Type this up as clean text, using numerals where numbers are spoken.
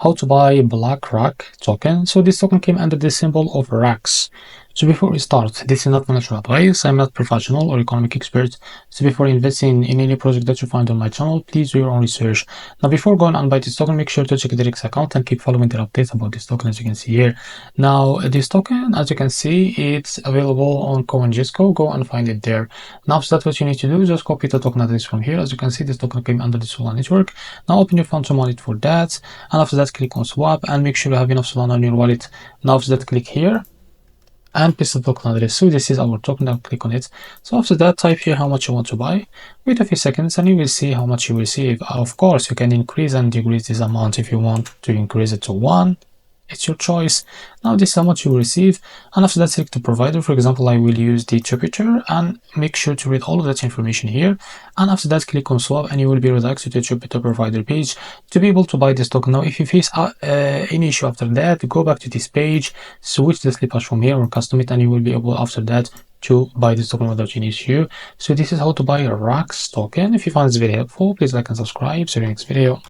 how to buy BlackRack token. So this token came under the symbol of RACKS. So before we start, this is not financial advice. I'm not professional or economic expert. So before investing in any project that you find on my channel, please do your own research. Now, before going and buy this token, make sure to check the RACKS account and keep following their updates about this token, as you can see here. Now, this token, as you can see, it's available on CoinGecko. Go and find it there. Now, so that's what you need to do. Just copy the token address from here. As you can see, this token came under the Solana network. Now, open your phone to wallet for that. And after that, click on swap and make sure you have enough Solana on your wallet. Now, after that, click here and paste the token address. So this is our token. Now click on it. So after that, type here how much you want to buy. Wait a few seconds and you will see how much you will receive. Of course, you can increase and decrease this amount if you want to increase it to 1. It's your choice. Now this is how much you will receive, and after that select the provider. For example, I will use the Jupiter, and make sure to read all of that information here, and after that click on swap and you will be redirected to the Jupiter provider page to be able to buy this token. Now if you face any issue after that, go back to this page, switch the slip hash from here or custom it, and you will be able after that to buy this token without any issue. So this is how to buy a RACKS token. If you found this video helpful, please like and subscribe. See you in the next video.